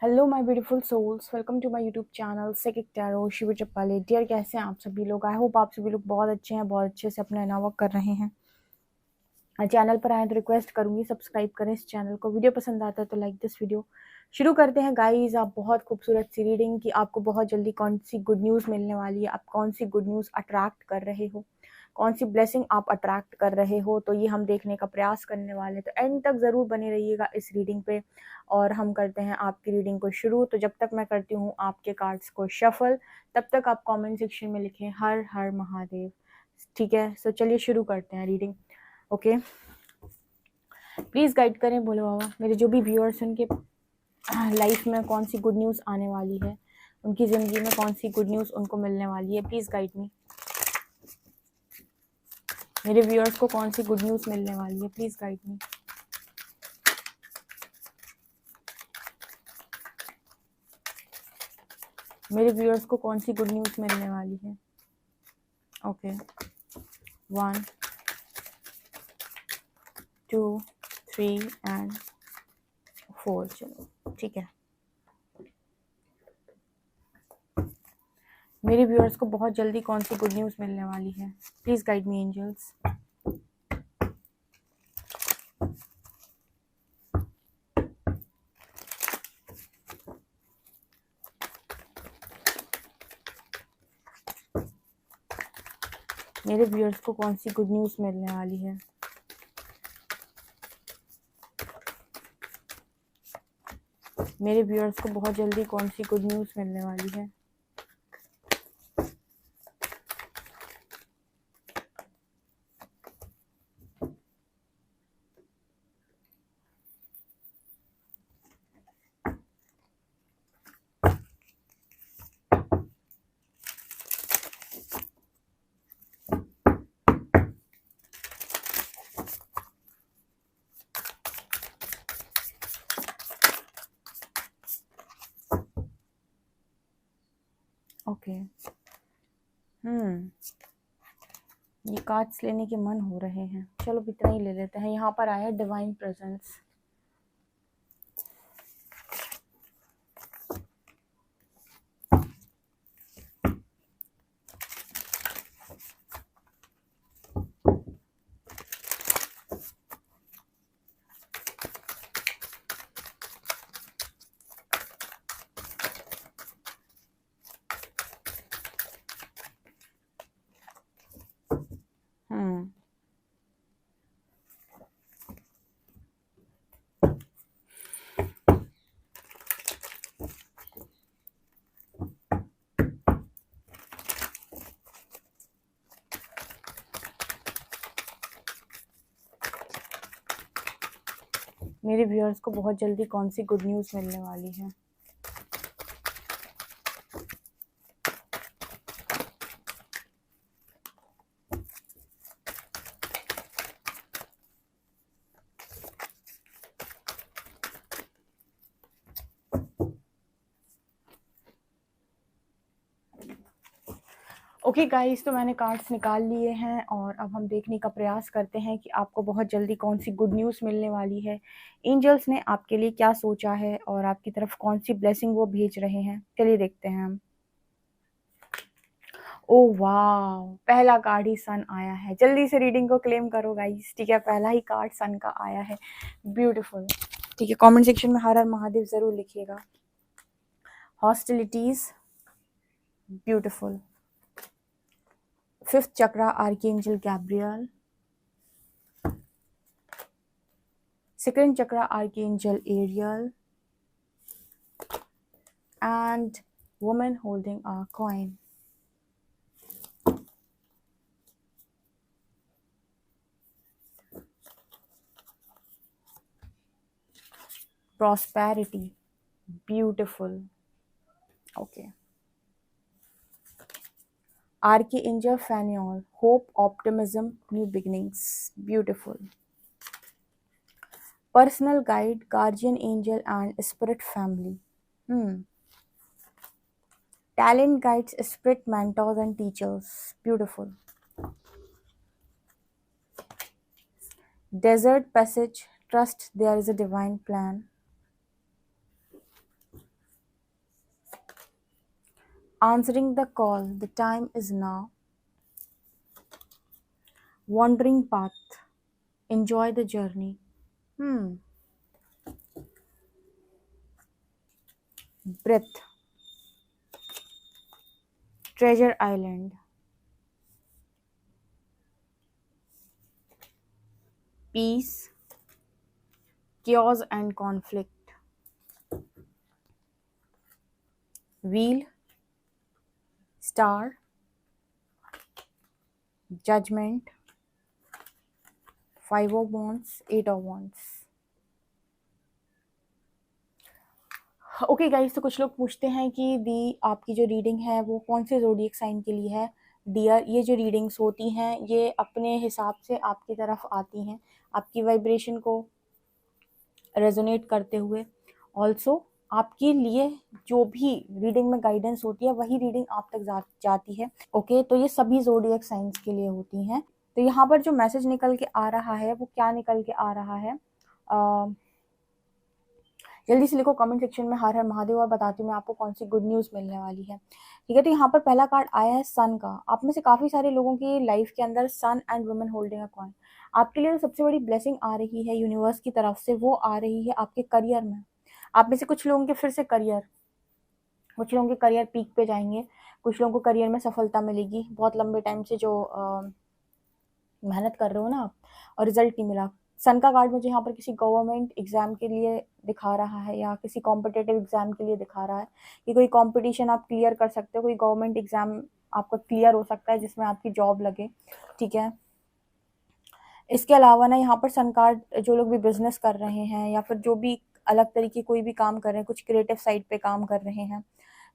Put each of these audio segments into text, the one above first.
Hello my beautiful souls, welcome to my YouTube channel psychic tarot Shiv Chappale. Dear, कैसे हैं आप सभी लोग? आई होप आप सभी लोग बहुत अच्छे हैं, बहुत अच्छे से अपना इना वर्क कर रहे हैं। चैनल पर आए तो रिक्वेस्ट करूंगी सब्सक्राइब करें इस चैनल को। वीडियो पसंद आता है तो लाइक दिस वीडियो। शुरू करते हैं गाइज। आप बहुत खूबसूरत सी रीडिंग की आपको बहुत जल्दी कौन सी गुड न्यूज़ मिलने वाली है, आप कौन सी गुड न्यूज़ अट्रैक्ट कर रहे हो, कौन सी ब्लेसिंग आप अट्रैक्ट कर रहे हो, तो ये हम देखने का प्रयास करने वाले। तो एंड तक ज़रूर बने रहिएगा इस रीडिंग पे और हम करते हैं आपकी रीडिंग को शुरू। तो जब तक मैं करती हूँ आपके कार्ड्स को शफल, तब तक आप कमेंट सेक्शन में लिखें हर हर महादेव। ठीक है, सो चलिए शुरू करते हैं रीडिंग। ओके, प्लीज़ गाइड करें बोले बाबा मेरे जो भी व्यूअर्स उनके लाइफ में कौन सी गुड न्यूज़ आने वाली है, उनकी ज़िंदगी में कौन सी गुड न्यूज़ उनको मिलने वाली है। Please guide me. मेरे व्यूअर्स को कौन सी गुड न्यूज़ मिलने वाली है, प्लीज़ गाइड मी। मेरे व्यूअर्स को कौन सी गुड न्यूज़ मिलने वाली है। Okay, 1 2 3 and 4। चलो ठीक है। मेरे व्यूअर्स को बहुत जल्दी कौन सी गुड न्यूज़ मिलने वाली है, प्लीज़ गाइड मी एंजल्स। मेरे व्यूअर्स को कौन सी गुड न्यूज़ मिलने वाली है। मेरे व्यूअर्स को बहुत जल्दी कौन सी गुड न्यूज़ मिलने वाली है। ओके, ये कार्ड्स लेने के मन हो रहे हैं, चलो इतना ही ले लेते हैं। यहाँ पर आया डिवाइन प्रेजेंस। मेरे व्यूअर्स को बहुत जल्दी कौन सी गुड न्यूज़ मिलने वाली है। ओके गाइस, तो मैंने कार्ड्स निकाल लिए हैं और अब हम देखने का प्रयास करते हैं कि आपको बहुत जल्दी कौन सी गुड न्यूज़ मिलने वाली है। एंजल्स ने आपके लिए क्या सोचा है और आपकी तरफ कौन सी ब्लेसिंग वो भेज रहे हैं, चलिए देखते हैं हम। ओ वाह, पहला कार्ड ही सन आया है। जल्दी से रीडिंग को क्लेम करो गाइस। ठीक है, पहला ही कार्ड सन का आया है। ब्यूटीफुल। ठीक है, कमेंट सेक्शन में हर हर महादेव जरूर लिखिएगा। Hostilities, beautiful. Fifth chakra, archangel Gabriel. Second chakra, archangel Ariel. and woman holding a coin. Prosperity, beautiful. Okay. Archangel Phaneol, hope, optimism, new beginnings, beautiful. Personal guide, guardian angel and spirit family. Talent guides, spirit mentors and teachers, beautiful. Desert passage, trust there is a divine plan. answering the call, the time is now. Wandering path, enjoy the journey. Breath, treasure island. Peace, chaos and conflict. Wheel, star, judgment. Five of wands, eight of wands. Okay guys, तो कुछ लोग पूछते हैं कि दी आपकी जो reading है वो कौन से ज़ोडिएक साइन के लिए है। डियर, ये जो रीडिंग्स होती हैं ये अपने हिसाब से आपकी तरफ आती हैं, आपकी वाइब्रेशन को रेजोनेट करते हुए। ऑल्सो आपके लिए जो भी रीडिंग में गाइडेंस होती है वही रीडिंग आप तक जाती है। ओके, तो ये सभी ज़ोडिएक साइंस के लिए होती हैं। तो यहाँ पर जो मैसेज निकल के आ रहा है वो क्या निकल के आ रहा है, जल्दी से लिखो कमेंट सेक्शन में हर हर महादेव और बताती हूँ मैं आपको कौन सी गुड न्यूज़ मिलने वाली है। ठीक है, तो यहाँ पर पहला कार्ड आया है सन का। आप में से काफ़ी सारे लोगों की लाइफ के अंदर sun and women holding a coin, आपके लिए सबसे बड़ी ब्लेसिंग आ रही है यूनिवर्स की तरफ से, वो आ रही है आपके करियर में। आप में से कुछ लोगों के फिर से करियर, कुछ लोगों के करियर पीक पे जाएंगे, कुछ लोगों को करियर में सफलता मिलेगी। बहुत लंबे टाइम से जो मेहनत कर रहे हो ना आप और रिजल्ट नहीं मिला। सन का कार्ड मुझे यहाँ पर किसी गवर्नमेंट एग्जाम के लिए दिखा रहा है या किसी कॉम्पिटेटिव एग्जाम के लिए दिखा रहा है कि कोई कंपटीशन आप क्लियर कर सकते हो, कोई गवर्नमेंट एग्जाम आपका क्लियर हो सकता है जिसमें आपकी जॉब लगे। ठीक है, इसके अलावा ना यहाँ पर सन कार्ड जो लोग भी बिजनेस कर रहे हैं या फिर जो भी अलग तरीके कोई भी काम कर रहे हैं, कुछ क्रिएटिव साइड पे काम कर रहे हैं।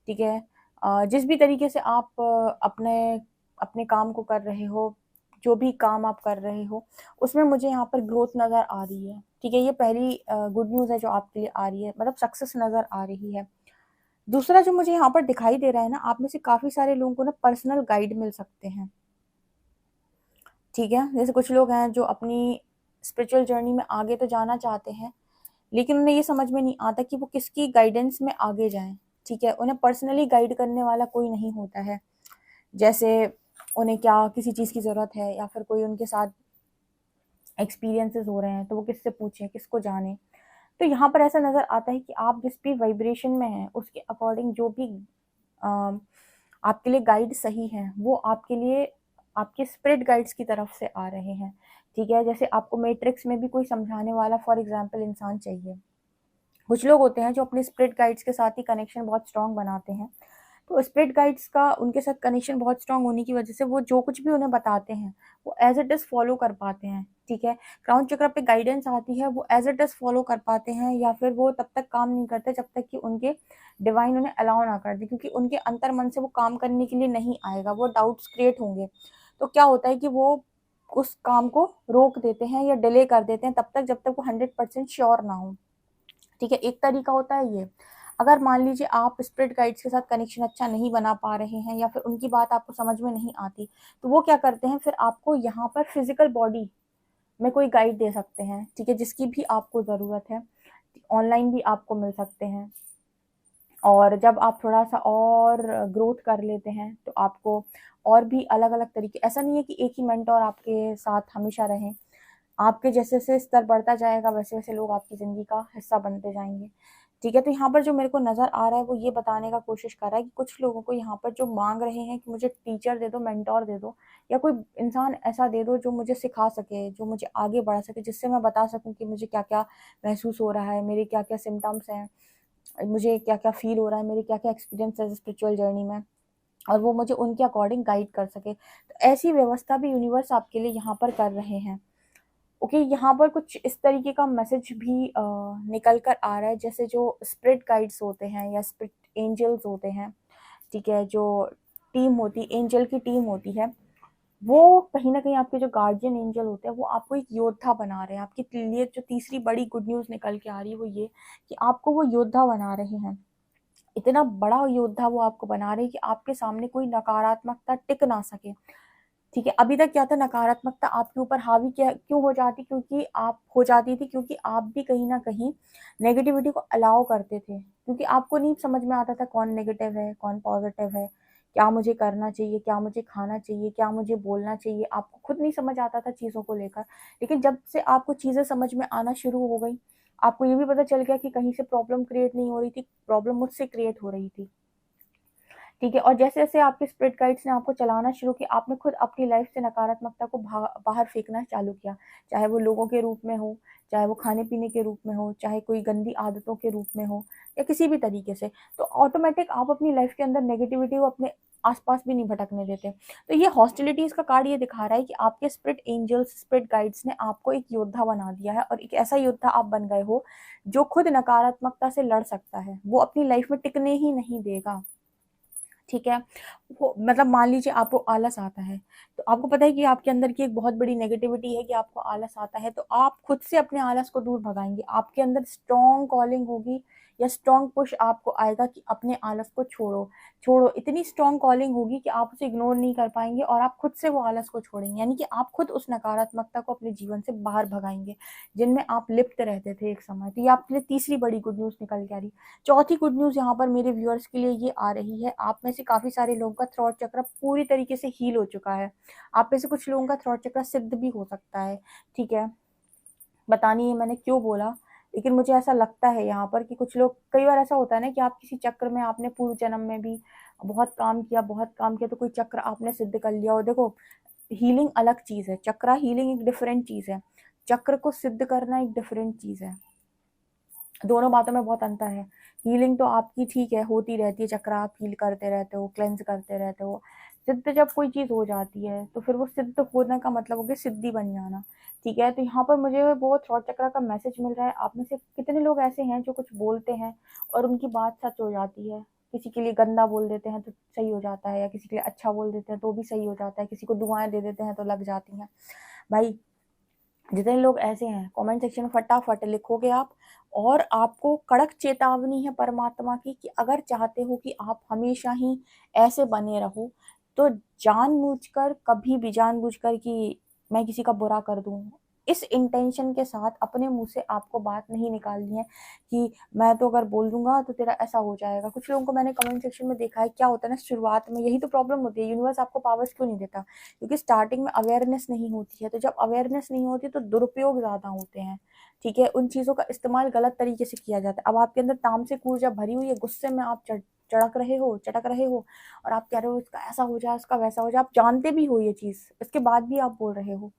ठीक है, जिस भी तरीके से आप अपने अपने काम को कर रहे हो, जो भी काम आप कर रहे हो उसमें मुझे यहाँ पर ग्रोथ नज़र आ रही है। ठीक है, ये पहली गुड न्यूज़ है जो आपके लिए आ रही है, मतलब सक्सेस नज़र आ रही है। दूसरा जो मुझे यहाँ पर दिखाई दे रहा है ना, आप में से काफ़ी सारे लोगों को ना पर्सनल गाइड मिल सकते हैं। ठीक है, जैसे कुछ लोग हैं जो अपनी स्पिरिचुअल जर्नी में आगे तो जाना चाहते हैं लेकिन उन्हें ये समझ में नहीं आता कि वो किसकी गाइडेंस में आगे जाएं। ठीक है, उन्हें पर्सनली गाइड करने वाला कोई नहीं होता है। जैसे उन्हें क्या किसी चीज़ की ज़रूरत है या फिर कोई उनके साथ एक्सपीरियंसेस हो रहे हैं तो वो किससे पूछें, किसको जाने। तो यहाँ पर ऐसा नज़र आता है कि आप जिस भी वाइब्रेशन में हैं उसके अकॉर्डिंग जो भी आपके लिए गाइड सही हैं वो आपके लिए आपके स्पिरिट गाइड्स की तरफ से आ रहे हैं। ठीक है, जैसे आपको मैट्रिक्स में भी कोई समझाने वाला फॉर एग्जांपल इंसान चाहिए। कुछ लोग होते हैं जो अपने स्पिरिट गाइड्स के साथ ही कनेक्शन बहुत स्ट्रॉन्ग बनाते हैं, तो स्पिरिट गाइड्स का उनके साथ कनेक्शन बहुत स्ट्रॉन्ग होने की वजह से वो जो कुछ भी उन्हें बताते हैं वो एज इट इज़ फॉलो कर पाते हैं। ठीक है, क्राउन चक्र पे गाइडेंस आती है वो एज इट इज़ फॉलो कर पाते हैं या फिर वो तब तक काम नहीं करते जब तक कि उनके डिवाइन उन्हें अलाउ ना कर दे, क्योंकि उनके अंतर मन से वो काम करने के लिए नहीं आएगा, वो डाउट्स क्रिएट होंगे। तो क्या होता है कि वो उस काम को रोक देते हैं या डिले कर देते हैं तब तक जब तक वो 100% श्योर ना हो। ठीक है, एक तरीका होता है ये। अगर मान लीजिए आप स्पिरिट गाइड्स के साथ कनेक्शन अच्छा नहीं बना पा रहे हैं या फिर उनकी बात आपको समझ में नहीं आती, तो वो क्या करते हैं फिर आपको यहाँ पर फिजिकल बॉडी में कोई गाइड दे सकते हैं। ठीक है, जिसकी भी आपको ज़रूरत है, ऑनलाइन भी आपको मिल सकते हैं। और जब आप थोड़ा सा और ग्रोथ कर लेते हैं तो आपको और भी अलग अलग तरीके, ऐसा नहीं है कि एक ही मेंटोर आपके साथ हमेशा रहें, आपके जैसे जैसे स्तर बढ़ता जाएगा वैसे वैसे लोग आपकी ज़िंदगी का हिस्सा बनते जाएंगे। ठीक है, तो यहाँ पर जो मेरे को नज़र आ रहा है वो ये बताने का कोशिश कर रहा है कि कुछ लोगों को यहाँ पर जो मांग रहे हैं कि मुझे टीचर दे दो, मेंटोर दे दो, या कोई इंसान ऐसा दे दो जो मुझे सिखा सके, जो मुझे आगे बढ़ा सके, जिससे मैं बता सकूँ कि मुझे क्या क्या महसूस हो रहा है, मेरे क्या क्या सिम्टम्स हैं, मुझे क्या क्या फील हो रहा है, मेरे क्या क्या एक्सपीरियंस है स्पिरिचुअल जर्नी में, और वो मुझे उनके अकॉर्डिंग गाइड कर सके। तो ऐसी व्यवस्था भी यूनिवर्स आपके लिए यहाँ पर कर रहे हैं। ओके, यहाँ पर कुछ इस तरीके का मैसेज भी निकल कर आ रहा है, जैसे जो स्पिरिट गाइड्स होते हैं या स्पिरिट एंजल्स होते हैं। ठीक है, जो टीम होती एंजल की टीम होती है वो कहीं ना कहीं आपके जो गार्जियन एंजल होते हैं वो आपको एक योद्धा बना रहे हैं। आपके लिए जो तीसरी बड़ी गुड न्यूज़ निकल के आ रही है वो ये कि आपको वो योद्धा बना रहे हैं। इतना बड़ा योद्धा वो आपको बना रहे हैं कि आपके सामने कोई नकारात्मकता टिक ना सके। ठीक है, अभी तक क्या था, नकारात्मकता आपके ऊपर हावी क्या क्यों हो जाती, क्योंकि आप हो जाती थी क्योंकि आप भी कहीं न कहीं नेगेटिविटी को अलाउ करते थे। क्योंकि आपको नहीं समझ में आता था कौन नेगेटिव है, कौन पॉज़िटिव है, क्या मुझे करना चाहिए, क्या मुझे खाना चाहिए, क्या मुझे बोलना चाहिए, आपको खुद नहीं समझ आता था चीज़ों को लेकर। लेकिन जब से आपको चीज़ें समझ में आना शुरू हो गई, आपको ये भी पता चल गया कि कहीं से प्रॉब्लम क्रिएट नहीं हो रही थी, प्रॉब्लम मुझसे क्रिएट हो रही थी। ठीक है, और जैसे-जैसे आपके स्पिरिट गाइड्स ने आपको चलाना शुरू किया, आपने खुद अपनी लाइफ से नकारात्मकता को बाहर फेंकना चालू किया। चाहे वो लोगों के रूप में हो, चाहे वो खाने-पीने के रूप में हो, चाहे कोई गंदी आदतों के रूप में हो या किसी भी तरीके से। तो ऑटोमैटिक आप अपनी लाइफ के अंदर नेगेटिविटी को अपने आस-पास भी नहीं भटकने देते। तो ये हॉस्टिलिटीज़ का कार्ड ये दिखा रहा है कि आपके स्पिरिट एंजल्स, स्पिरिट गाइड्स ने आपको एक योद्धा बना दिया है और एक ऐसा योद्धा आप बन गए हो, जो खुद नकारात्मकता से लड़ सकता है। वो अपनी लाइफ में टिकने ही नहीं देगा। ठीक है? वो मतलब मान लीजिए आपको आलस आता है, तो आपको पता है कि आपके अंदर की एक बहुत बड़ी नेगेटिविटी है कि आपको आलस आता है, तो आप खुद से अपने आलस को दूर भगाएँगे। आपके अंदर स्ट्रॉन्ग कॉलिंग होगी या स्ट्रॉन्ग पुश आपको आएगा कि अपने आलस को छोड़ो, छोड़ो। इतनी स्ट्रॉन्ग कॉलिंग होगी कि आप उसे इग्नोर नहीं कर पाएँगे और आप खुद से वो आलस को छोड़ेंगे। यानी कि आप खुद उस नकारात्मकता को अपने जीवन से बाहर भगाएँगे, जिनमें आप लिप्त रहते थे एक समय। तो ये आपके लिए तीसरी बड़ी गुड न्यूज़ निकल के आ रही है। चौथी गुड न्यूज़ यहाँ पर मेरे व्यूअर्स के लिए ये आ रही है, आप में से काफ़ी सारे लोगों का थ्रोट चक्र पूरी तरीके से हील हो चुका है। आप में से कुछ लोगों का थ्रोट चक्र सिद्ध भी हो सकता है, ठीक है? पता नहीं ये मैंने क्यों बोला, लेकिन मुझे ऐसा लगता है यहाँ पर कि कुछ लोग, कई बार ऐसा होता है ना कि आप किसी चक्र में, आपने पूर्व जन्म में भी बहुत काम किया तो कोई चक्र आपने सिद्ध कर लिया हो। देखो, हीलिंग अलग चीज़ है, चक्रा हीलिंग एक डिफरेंट चीज़ है। चक्र को सिद्ध करना एक डिफरेंट चीज़ है। दोनों बातों में बहुत अंतर है। हीलिंग तो आपकी ठीक है, होती रहती है, चक्र आप हील करते रहते हो, क्लेंज़ करते रहते हो। सिद्ध जब कोई चीज़ हो जाती है, तो फिर वो सिद्ध होने का मतलब हो गया सिद्धि बन जाना, ठीक है? तो यहाँ पर मुझे वो थ्रॉट चक्र का मैसेज मिल रहा है, आप में से कितने लोग ऐसे हैं जो कुछ बोलते हैं और उनकी बात सच हो जाती है। किसी के लिए गंदा बोल देते हैं तो सही हो जाता है, या किसी के लिए अच्छा बोल देते हैं तो भी सही हो जाता है, किसी को दुआएँ दे देते हैं तो लग जाती हैं। भाई, जितने लोग ऐसे हैं कमेंट सेक्शन में फटाफट लिखोगे आप, और आपको कड़क चेतावनी है परमात्मा की कि अगर चाहते हो कि आप हमेशा ही ऐसे बने रहो, तो जानबूझकर, कभी भी जानबूझकर कि मैं किसी का बुरा कर दूं, इस इंटेंशन के साथ अपने मुंह से आपको बात नहीं निकालनी है कि मैं तो अगर बोल दूंगा तो तेरा ऐसा हो जाएगा। कुछ लोगों को मैंने कमेंट सेक्शन में देखा है, क्या होता है ना, शुरुआत में यही तो प्रॉब्लम होती है, यूनिवर्स आपको पावर्स क्यों नहीं देता, क्योंकि स्टार्टिंग में अवेयरनेस नहीं होती है। तो जब अवेयरनेस नहीं होती तो दुरुपयोग ज़्यादा होते हैं, ठीक है? उन चीज़ों का इस्तेमाल गलत तरीके से किया जाता है। अब आपके अंदर तामसिक ऊर्जा भरी हुई है, गुस्से में आप चड़क रहे हो, चटक रहे हो, और आप कह रहे हो इसका ऐसा हो जाए, इसका वैसा हो जाए, आप जानते भी हो ये चीज़, इसके बाद भी आप बोल रहे हो,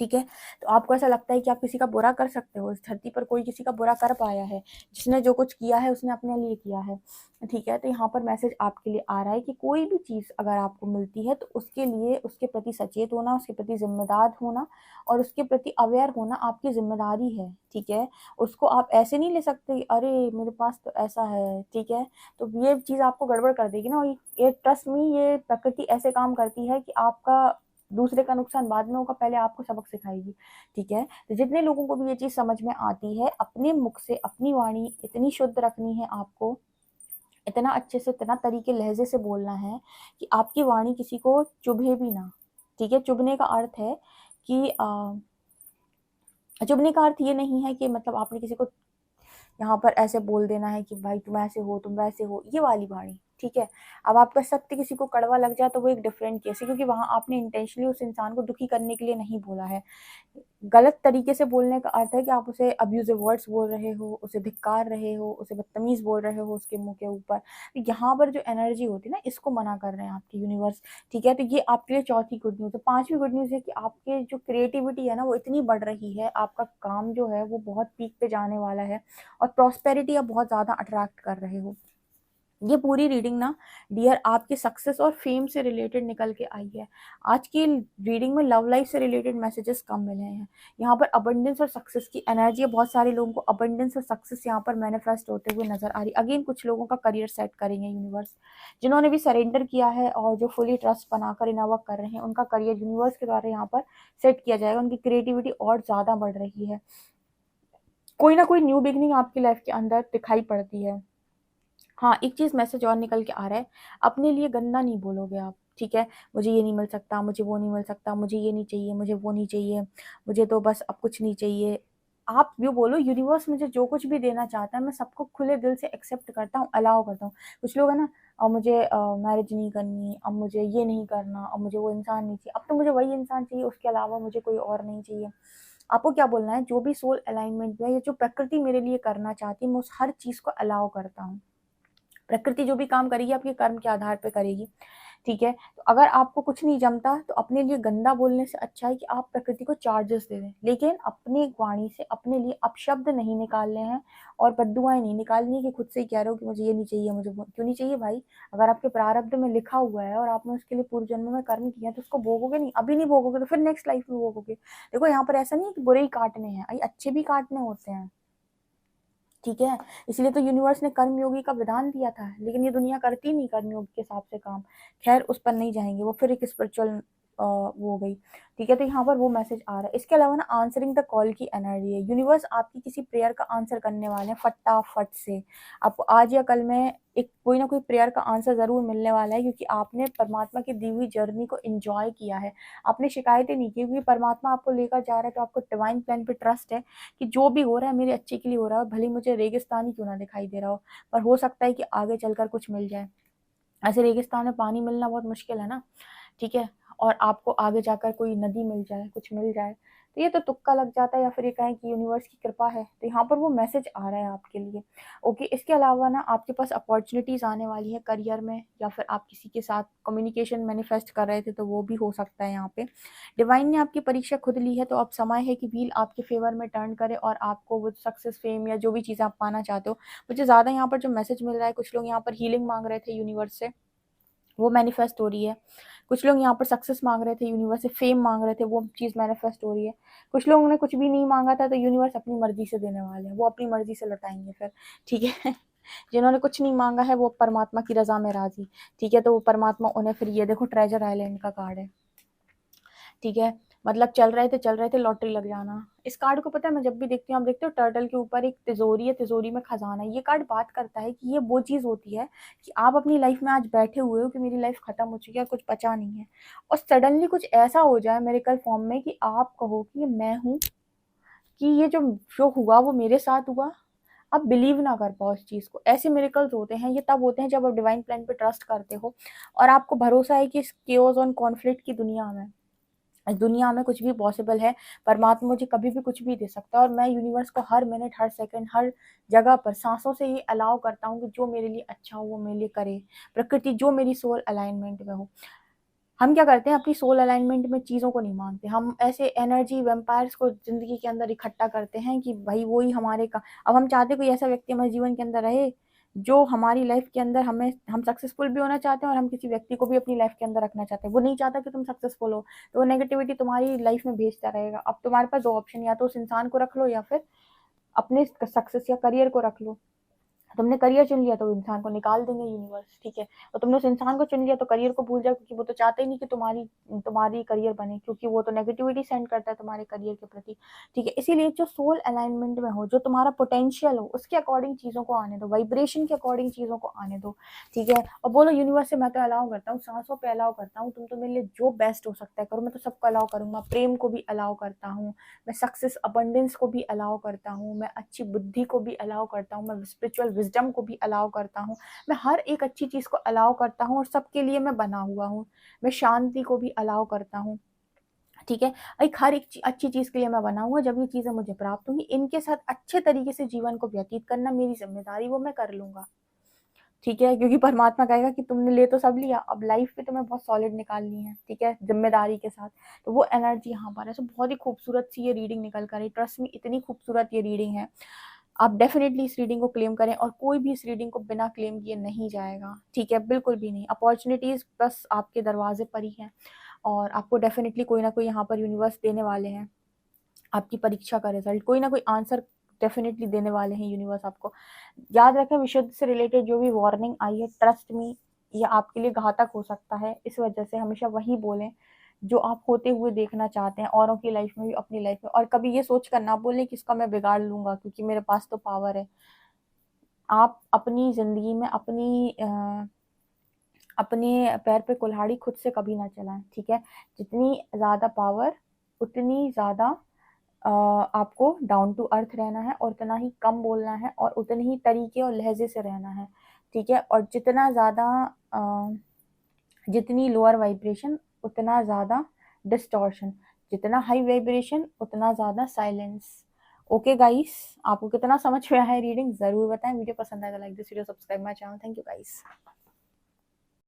ठीक है? तो आपको ऐसा लगता है कि आप किसी का बुरा कर सकते हो, इस धरती पर कोई किसी का बुरा कर पाया है, जिसने जो कुछ किया है उसने अपने लिए किया है, ठीक है? तो यहाँ पर मैसेज आपके लिए आ रहा है कि कोई भी चीज़ अगर आपको मिलती है तो उसके लिए, उसके प्रति सचेत होना, उसके प्रति ज़िम्मेदार होना और उसके प्रति अवेयर होना आपकी ज़िम्मेदारी है, ठीक है? उसको आप ऐसे नहीं ले सकते, अरे मेरे पास तो ऐसा है, ठीक है? तो ये चीज़ आपको गड़बड़ कर देगी ना, ये ट्रस्ट मी, ये प्रकृति ऐसे काम करती है कि आपका दूसरे का नुकसान बाद में होगा, पहले आपको सबक सिखाएगी, ठीक है? तो जितने लोगों को भी ये चीज़ समझ में आती है, अपने मुख से अपनी वाणी इतनी शुद्ध रखनी है आपको, इतना अच्छे से, इतना तरीके लहज़े से बोलना है कि आपकी वाणी किसी को चुभे भी ना, ठीक है? चुभने का अर्थ है कि चुभने का अर्थ ये नहीं है कि मतलब आपने किसी को यहाँ पर ऐसे बोल देना है कि भाई तुम ऐसे हो, तुम वैसे हो, ये वाली वाणी, ठीक है? अब आपका सत्य किसी को कड़वा लग जाए तो वो एक डिफरेंट केस है, क्योंकि वहाँ आपने इंटेंशनली उस इंसान को दुखी करने के लिए नहीं बोला है। गलत तरीके से बोलने का अर्थ है कि आप उसे अब्यूज़िव वर्ड्स बोल रहे हो, उसे धिक्कार रहे हो, उसे बदतमीज़ बोल रहे हो उसके मुँह के ऊपर। तो यहाँ पर जो एनर्जी होती है ना, इसको मना कर रहे हैं आपके यूनिवर्स, ठीक है? तो ये आपके लिए चौथी गुड न्यूज़ है। पाँचवीं गुड न्यूज़ है कि आपके जो क्रिएटिविटी है ना, वो इतनी बढ़ रही है, आपका काम जो है वो बहुत पीक पे जाने वाला है और प्रॉस्पेरिटी आप बहुत ज़्यादा अट्रैक्ट कर रहे हो। ये पूरी रीडिंग ना डियर आपके सक्सेस और फेम से रिलेटेड निकल के आई है। आज की रीडिंग में लव लाइफ से रिलेटेड मैसेजेस कम मिले हैं। यहाँ पर अबंडेंस और सक्सेस की एनर्जी है, बहुत सारे लोगों को अबंडेंस और सक्सेस यहाँ पर मैनिफेस्ट होते हुए नजर आ रही। अगेन कुछ लोगों का करियर सेट करेंगे यूनिवर्स, जिन्होंने भी सरेंडर किया है और जो फुली ट्रस्ट बनाकर इनर वर्क कर रहे हैं, उनका करियर यूनिवर्स के द्वारा यहाँ पर सेट किया जाएगा। उनकी क्रिएटिविटी और ज़्यादा बढ़ रही है। कोई ना कोई न्यू बिगनिंग आपकी लाइफ के अंदर दिखाई पड़ती है। हाँ, एक चीज़ मैसेज और निकल के आ रहा है, अपने लिए गंदा नहीं बोलोगे आप, ठीक है, मुझे ये नहीं मिल सकता, मुझे वो नहीं मिल सकता, मुझे ये नहीं चाहिए, मुझे वो नहीं चाहिए, मुझे तो बस अब कुछ नहीं चाहिए। आप यूँ बोलो, यूनिवर्स मुझे जो कुछ भी देना चाहता है मैं सबको खुले दिल से एक्सेप्ट करता हूँ, अलाउ करता हूँ। कुछ लोग है ना, अब मुझे मैरिज नहीं करनी, अब मुझे ये नहीं करना, अब मुझे वो इंसान नहीं चाहिए, अब तो मुझे वही इंसान चाहिए, उसके अलावा मुझे कोई और नहीं चाहिए। आपको क्या बोलना है, जो भी सोल अलाइनमेंट में या जो प्रकृति मेरे लिए करना चाहती है मैं उस हर चीज़ को अलाउ करता हूँ। प्रकृति जो भी काम करेगी आपके कर्म के आधार पे करेगी, ठीक है। तो अगर आपको कुछ नहीं जमता तो अपने लिए गंदा बोलने से अच्छा है कि आप प्रकृति को चार्जेस दे दें, लेकिन अपनी वाणी से अपने लिए अपशब्द नहीं निकालने हैं और बद्दुआएं नहीं निकालनी है कि खुद से ही कह रहे हो कि मुझे ये नहीं चाहिए, मुझे वो क्यों नहीं चाहिए भाई। अगर आपके प्रारब्ध में लिखा हुआ है और आपने उसके लिए पूर्व जन्म में कर्म किया तो उसको भोगोगे नहीं, अभी नहीं भोगोगे तो फिर नेक्स्ट लाइफ में भोगोगे। देखो यहाँ पर ऐसा नहीं है कि बुरे ही काटने हैं, अच्छे भी काटने होते हैं, ठीक है। इसलिए तो यूनिवर्स ने कर्मयोगी का विधान दिया था, लेकिन ये दुनिया करती नहीं कर्मयोगी के हिसाब से काम। खैर उस पर नहीं जाएंगे, वो फिर एक स्पिरिचुअल वो हो गई, ठीक है। तो यहाँ पर वो मैसेज आ रहा है। इसके अलावा ना आंसरिंग द कॉल की एनर्जी है, यूनिवर्स आपकी किसी प्रेयर का आंसर करने वाले हैं फटाफट से। आपको आज या कल में एक कोई ना कोई प्रेयर का आंसर जरूर मिलने वाला है, क्योंकि आपने परमात्मा की दी हुई जर्नी को एंजॉय किया है। आपने शिकायतें नहीं की, क्योंकि परमात्मा आपको लेकर जा रहा है तो आपको डिवाइन प्लान पे ट्रस्ट है कि जो भी हो रहा है मेरे अच्छे के लिए हो रहा है, भले ही मुझे रेगिस्तान ही क्यों ना दिखाई दे रहा हो, पर हो सकता है कि आगे चलकर कुछ मिल जाए। ऐसे रेगिस्तान में पानी मिलना बहुत मुश्किल है ना, ठीक है। और आपको आगे जाकर कोई नदी मिल जाए, कुछ मिल जाए, तो ये तो तुक्का लग जाता है, या फिर ये कहें कि यूनिवर्स की कृपा है। तो यहाँ पर वो मैसेज आ रहा है आपके लिए। ओके, इसके अलावा ना आपके पास अपॉर्चुनिटीज आने वाली है करियर में, या फिर आप किसी के साथ कम्युनिकेशन मैनिफेस्ट कर रहे थे तो वो भी हो सकता है। यहाँ पे डिवाइन ने आपकी परीक्षा खुद ली है, तो अब समय है कि व्हील आपके फेवर में टर्न करे और आपको वो सक्सेस, फेम या जो भी चीज़ आप पाना चाहते हो। मुझे ज़्यादा यहाँ पर जो मैसेज मिल रहा है, कुछ लोग यहाँ पर हीलिंग मांग रहे थे यूनिवर्स से, वो मैनिफेस्ट हो रही है। कुछ लोग यहाँ पर सक्सेस मांग रहे थे यूनिवर्स से, फेम मांग रहे थे, वो चीज़ मैनिफेस्ट हो रही है। कुछ लोगों ने कुछ भी नहीं मांगा था तो यूनिवर्स अपनी मर्जी से देने वाले हैं, वो अपनी मर्जी से लौटाएंगे फिर, ठीक है। जिन्होंने कुछ नहीं मांगा है वो परमात्मा की रजा में राजी, ठीक है। तो वो परमात्मा उन्हें फिर, ये देखो ट्रेजर आइलैंड का कार्ड है, ठीक है। मतलब चल रहे थे लॉटरी लग जाना। इस कार्ड को पता है मैं जब भी देखती हूँ, आप देखते हो टर्टल के ऊपर एक तिजोरी है, तिजोरी में खजाना है। ये कार्ड बात करता है कि ये वो चीज़ होती है कि आप अपनी लाइफ में आज बैठे हुए हो कि मेरी लाइफ खत्म हो चुकी है, कुछ बचा नहीं है, और सडनली कुछ ऐसा हो जाए मेरेकल फॉर्म में कि आप कहो कि मैं हूँ, कि ये जो जो हुआ वो मेरे साथ हुआ। आप बिलीव ना कर पाओ इस चीज़ को। ऐसे मिरेकल्स होते हैं, ये तब होते हैं जब आप डिवाइन प्लान पे ट्रस्ट करते हो और आपको भरोसा है कि इस केओस और कॉन्फ्लिक्ट की दुनिया में, इस दुनिया में कुछ भी पॉसिबल है। परमात्मा मुझे कभी भी कुछ भी दे सकता है, और मैं यूनिवर्स को हर मिनट, हर सेकंड, हर जगह पर सांसों से ये अलाउ करता हूँ कि जो मेरे लिए अच्छा हो वो मेरे लिए करे। प्रकृति जो मेरी सोल अलाइनमेंट में हो। हम क्या करते हैं, अपनी सोल अलाइनमेंट में चीज़ों को नहीं मांगते, हम ऐसे एनर्जी वेम्पायर्स को ज़िंदगी के अंदर इकट्ठा करते हैं कि भाई वो ही हमारे का। अब हम चाहते कोई ऐसा व्यक्ति हमारे जीवन के अंदर रहे जो हमारी लाइफ के अंदर, हमें, हम सक्सेसफुल भी होना चाहते हैं और हम किसी व्यक्ति को भी अपनी लाइफ के अंदर रखना चाहते हैं। वो नहीं चाहता कि तुम सक्सेसफुल हो, तो वो नेगेटिविटी तुम्हारी लाइफ में भेजता रहेगा। अब तुम्हारे पास दो ऑप्शन, या तो उस इंसान को रख लो या फिर अपने सक्सेस या करियर को रख लो। तुमने करियर चुन लिया तो इंसान को निकाल देंगे यूनिवर्स, ठीक है। और तुमने उस इंसान को चुन लिया तो करियर को भूल जाओ, क्योंकि वो तो चाहते ही नहीं कि तुम्हारी तुम्हारी करियर बने, क्योंकि वो तो नेगेटिविटी सेंड करता है तुम्हारे करियर के प्रति, ठीक है। इसीलिए जो सोल अलाइनमेंट में हो, जो तुम्हारा पोटेंशियल हो, उसके अकॉर्डिंग चीज़ों को आने दो, वाइब्रेशन के अकॉर्डिंग चीज़ों को आने दो, ठीक है। और बोलो यूनिवर्स से मैं तो अलाउ करता हूँ, सांसों पे अलाउ करता हूँ, तुम तो मेरे लिए जो बेस्ट हो सकता है करो, मैं तो सबको अलाउ करूंगा, प्रेम को भी अलाउ करता हूँ, मैं सक्सेस अबंडेंस को भी अलाउ करता हूँ, मैं अच्छी बुद्धि को भी अलाउ करता हूँ, मैं स्पिरिचुअल विजडम को भी अलाउ करता हूँ, मैं हर एक अच्छी चीज़ को अलाउ करता हूँ और सबके लिए मैं बना हुआ हूँ। मैं शांति को भी अलाउ करता हूँ, ठीक है। एक हर एक अच्छी चीज़ के लिए मैं बना हुआ, जब ये चीज़ें मुझे प्राप्त होंगी इनके साथ अच्छे तरीके से जीवन को व्यतीत करना मेरी जिम्मेदारी, वो मैं कर लूंगा, ठीक है। क्योंकि परमात्मा कहेगा कि तुमने ले तो सब लिया, अब लाइफ भी तुम्हें बहुत सॉलिड निकालनी है, ठीक है, जिम्मेदारी के साथ। तो वो एनर्जी यहाँ पर है। सो बहुत ही खूबसूरत सी ये रीडिंग निकल कर है, ट्रस्ट में इतनी खूबसूरत ये रीडिंग है। आप डेफिनेटली इस रीडिंग को क्लेम करें, और कोई भी इस रीडिंग को बिना क्लेम किए नहीं जाएगा, ठीक है, बिल्कुल भी नहीं। अपॉर्चुनिटीज बस आपके दरवाजे पर ही हैं, और आपको डेफिनेटली कोई ना कोई यहाँ पर यूनिवर्स देने वाले हैं। आपकी परीक्षा का रिजल्ट, कोई ना कोई आंसर डेफिनेटली देने वाले हैं यूनिवर्स आपको। याद रखें, विशुद्ध से रिलेटेड जो भी वार्निंग आई है, ट्रस्ट मी, ये आपके लिए घातक हो सकता है। इस वजह से हमेशा वही बोलें जो आप होते हुए देखना चाहते हैं, औरों की लाइफ में भी, अपनी लाइफ में। और कभी ये सोच कर ना बोलें कि इसका मैं बिगाड़ लूंगा क्योंकि मेरे पास तो पावर है। आप अपनी जिंदगी में अपनी अपने पैर पे कुल्हाड़ी खुद से कभी ना चलाएं, ठीक है। जितनी ज़्यादा पावर उतनी ज़्यादा आपको डाउन टू अर्थ रहना है, और उतना ही कम बोलना है, और उतने ही तरीके और लहजे से रहना है, ठीक है। और जितना ज़्यादा जितनी लोअर वाइब्रेशन उतना ज़्यादा डिस्टॉर्शन, जितना हाई वाइब्रेशन उतना ज़्यादा साइलेंस। ओके गाइस, आपको कितना समझ में आया रीडिंग ज़रूर बताएं। वीडियो पसंद आएगा like this video, subscribe my channel. Thank you guys.